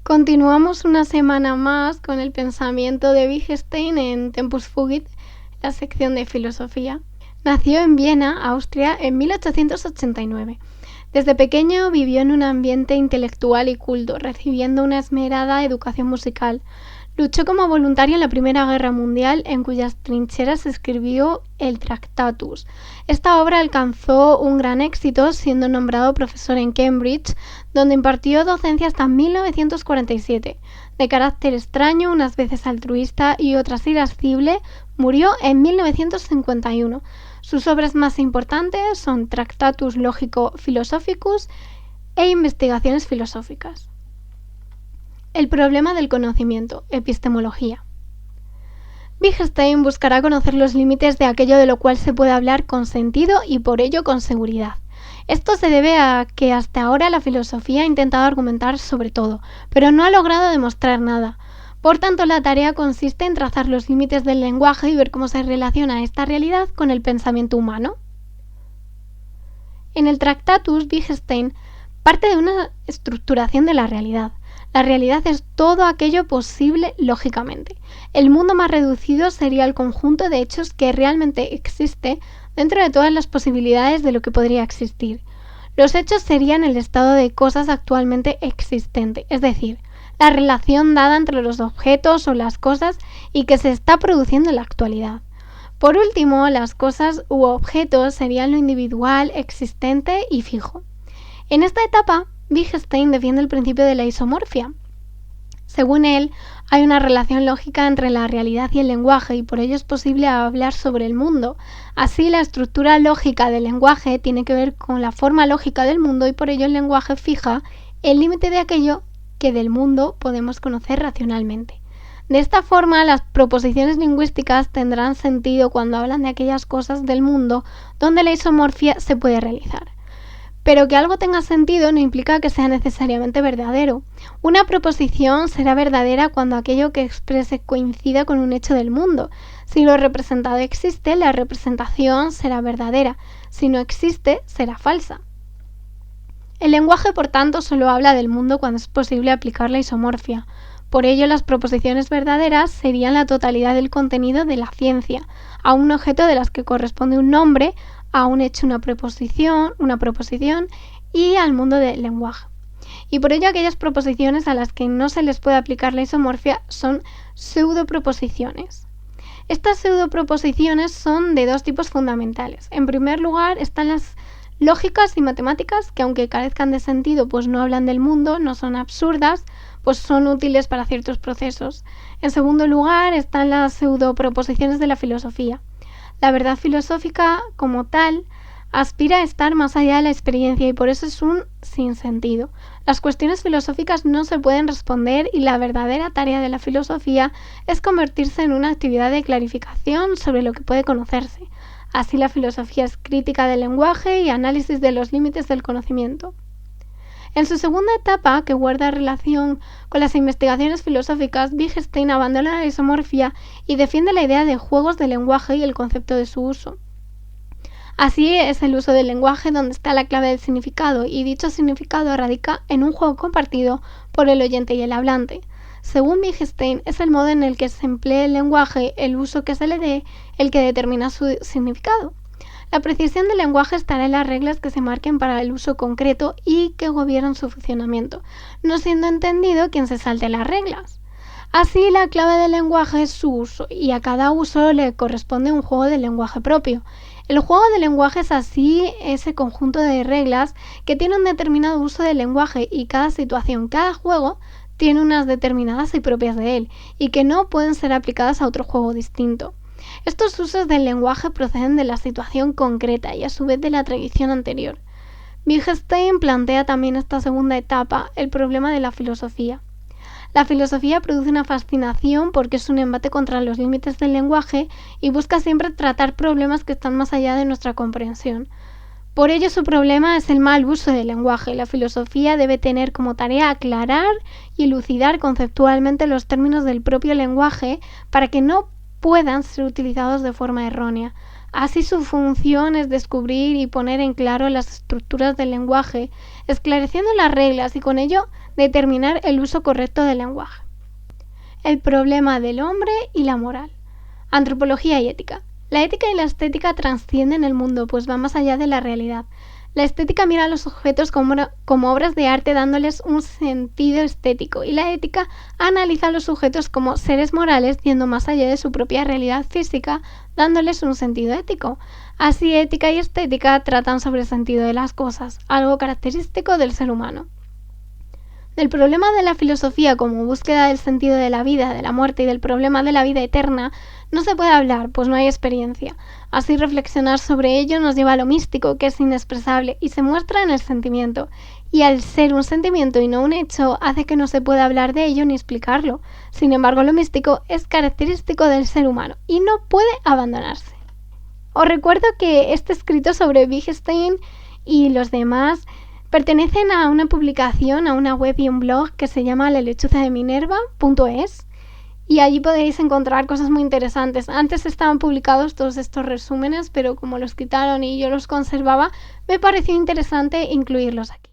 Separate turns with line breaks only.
Continuamos una semana más con el pensamiento de Wittgenstein en Tempus Fugit, la sección de filosofía. Nació en Viena, Austria, en 1889. Desde pequeño vivió en un ambiente intelectual y culto, recibiendo una esmerada educación musical. Luchó como voluntario en la Primera Guerra Mundial, en cuyas trincheras escribió el Tractatus. Esta obra alcanzó un gran éxito, siendo nombrado profesor en Cambridge, donde impartió docencia hasta 1947. De carácter extraño, unas veces altruista y otras irascible, murió en 1951. Sus obras más importantes son Tractatus Logico-Philosophicus e Investigaciones filosóficas. El problema del conocimiento, epistemología. Wittgenstein buscará conocer los límites de aquello de lo cual se puede hablar con sentido y por ello con seguridad. Esto se debe a que hasta ahora la filosofía ha intentado argumentar sobre todo, pero no ha logrado demostrar nada. Por tanto, la tarea consiste en trazar los límites del lenguaje y ver cómo se relaciona esta realidad con el pensamiento humano. En el Tractatus, Wittgenstein parte de una estructuración de la realidad. La realidad es todo aquello posible lógicamente. El mundo más reducido sería el conjunto de hechos que realmente existe dentro de todas las posibilidades de lo que podría existir. Los hechos serían el estado de cosas actualmente existente, es decir, la relación dada entre los objetos o las cosas y que se está produciendo en la actualidad. Por último, las cosas u objetos serían lo individual, existente y fijo. En esta etapa, Wittgenstein defiende el principio de la isomorfia. Según él, hay una relación lógica entre la realidad y el lenguaje y por ello es posible hablar sobre el mundo. Así, la estructura lógica del lenguaje tiene que ver con la forma lógica del mundo y por ello el lenguaje fija el límite de aquello que del mundo podemos conocer racionalmente. De esta forma, las proposiciones lingüísticas tendrán sentido cuando hablan de aquellas cosas del mundo donde la isomorfia se puede realizar. Pero que algo tenga sentido no implica que sea necesariamente verdadero. Una proposición será verdadera cuando aquello que exprese coincida con un hecho del mundo. Si lo representado existe, la representación será verdadera. Si no existe, será falsa. El lenguaje, por tanto, solo habla del mundo cuando es posible aplicar la isomorfia. Por ello, las proposiciones verdaderas serían la totalidad del contenido de la ciencia, a un objeto de las que corresponde un nombre, a un hecho una proposición y al mundo del lenguaje. Y por ello aquellas proposiciones a las que no se les puede aplicar la isomorfia son pseudoproposiciones. Estas pseudoproposiciones son de dos tipos fundamentales. En primer lugar están las lógicas y matemáticas, que aunque carezcan de sentido, pues no hablan del mundo, no son absurdas, pues son útiles para ciertos procesos. En segundo lugar están las pseudoproposiciones de la filosofía. La verdad filosófica, como tal, aspira a estar más allá de la experiencia y por eso es un sinsentido. Las cuestiones filosóficas no se pueden responder y la verdadera tarea de la filosofía es convertirse en una actividad de clarificación sobre lo que puede conocerse. Así la filosofía es crítica del lenguaje y análisis de los límites del conocimiento. En su segunda etapa, que guarda relación con las investigaciones filosóficas, Wittgenstein abandona la isomorfia y defiende la idea de juegos de lenguaje y el concepto de su uso. Así es el uso del lenguaje donde está la clave del significado, y dicho significado radica en un juego compartido por el oyente y el hablante. Según Wittgenstein, es el modo en el que se emplee el lenguaje, el uso que se le dé, el que determina su significado. La precisión del lenguaje estará en las reglas que se marquen para el uso concreto y que gobiernan su funcionamiento, no siendo entendido quien se salte las reglas. Así, la clave del lenguaje es su uso, y a cada uso le corresponde un juego de lenguaje propio. El juego de lenguaje es así ese conjunto de reglas que tiene un determinado uso del lenguaje y cada situación, cada juego, tiene unas determinadas y propias de él, y que no pueden ser aplicadas a otro juego distinto. Estos usos del lenguaje proceden de la situación concreta y a su vez de la tradición anterior. Wittgenstein plantea también esta segunda etapa, el problema de la filosofía. La filosofía produce una fascinación porque es un embate contra los límites del lenguaje y busca siempre tratar problemas que están más allá de nuestra comprensión. Por ello su problema es el mal uso del lenguaje. La filosofía debe tener como tarea aclarar y elucidar conceptualmente los términos del propio lenguaje para que no puedan ser utilizados de forma errónea. Así su función es descubrir y poner en claro las estructuras del lenguaje, esclareciendo las reglas y con ello determinar el uso correcto del lenguaje. El problema del hombre y la moral. Antropología y ética. La ética y la estética trascienden el mundo, pues va más allá de la realidad. La estética mira a los objetos como obras de arte dándoles un sentido estético y la ética analiza a los sujetos como seres morales yendo más allá de su propia realidad física dándoles un sentido ético. Así ética y estética tratan sobre el sentido de las cosas, algo característico del ser humano. Del problema de la filosofía como búsqueda del sentido de la vida, de la muerte y del problema de la vida eterna no se puede hablar, pues no hay experiencia. Así reflexionar sobre ello nos lleva a lo místico, que es inexpresable y se muestra en el sentimiento. Y al ser un sentimiento y no un hecho, hace que no se pueda hablar de ello ni explicarlo. Sin embargo, lo místico es característico del ser humano y no puede abandonarse. Os recuerdo que este escrito sobre Wittgenstein y los demás pertenecen a una publicación, a una web y un blog que se llama lalechuza-de-minerva.es y allí podéis encontrar cosas muy interesantes. Antes estaban publicados todos estos resúmenes, pero como los quitaron y yo los conservaba, me pareció interesante incluirlos aquí.